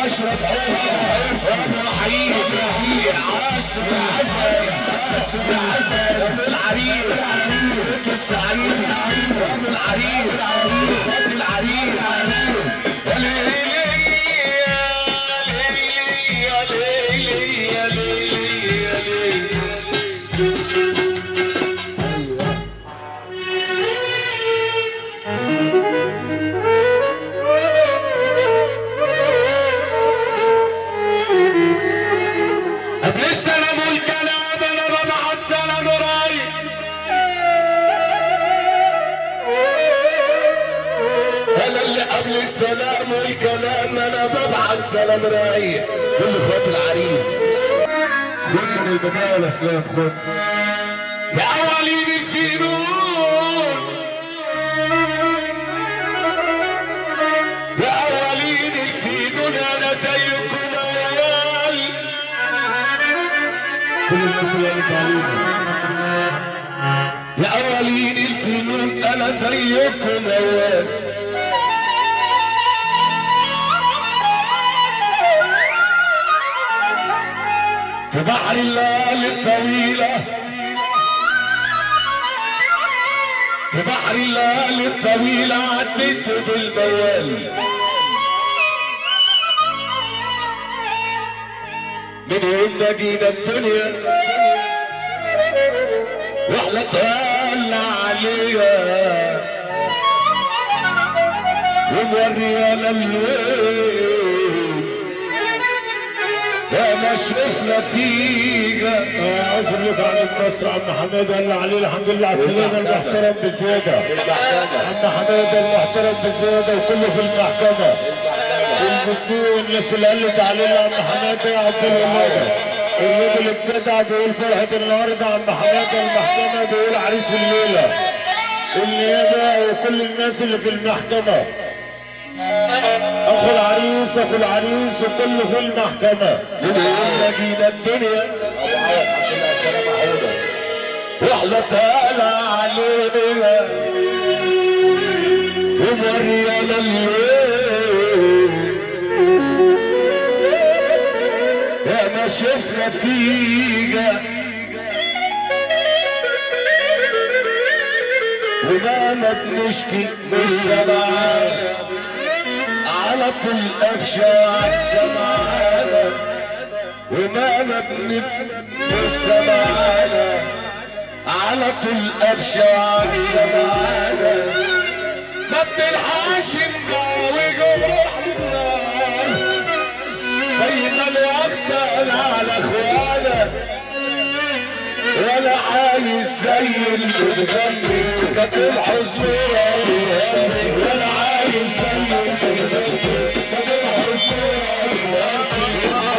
أشرف حسن رحيم عسل العريس السعيد العريس العريس السلام والكلام انا ببعت سلام رايق كل اخوات العريس. خد من البدايه والاسلام خد يا اولين الفينون يا اولين الفينون انا زيكم عيال. كل الناس اللي قالت عليكم يا اولين الفنون انا زيكم عيال. في بحر الليالي الطويلة في بحر الليالي الطويلة عديت بالبيال من يوم ما جينا الدنيا واحنا طالع عليها وموريانا الويل يا ما شفنا فيها. اعذر لك عن مصر عم حماده اللي عليه الحمد لله على السلامه المحترم بزياده. عم حماده المحترم بزياده وكله في المحكمه. البثوث الناس اللي قالت عليه عم حماده يا عبد الله الراجل الجدع بيقول فرحة النهارده عم حماده المحكمة بيقول عريس الليلة النيابة وكل الناس اللي في المحكمة. اخو العريس وكله في المحكمة. من جينا الدنيا واحنا طالع علينا وموريانا الليل يا ما شفنا فيها وما بنشكي من السماعات على طول افشاع السماعات وما بنبكي من السماعات على طول افشاع السماعات ما بنلحقش نقوي جروحنا دايما الوقت على اخوانا وانا عايز زي اللي بغني كانت الحزن رايحني وانا عايز زي اللي بغني كانت الحزن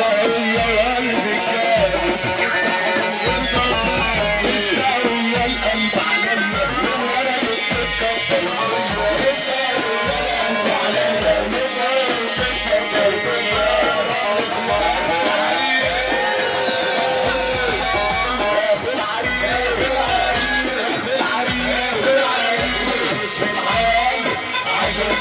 رايحني يا قلبي كان مستوي يا القلب عليا من ورا بتتكبر مستوي يا القلب عليا من ورا بتتكبر عشان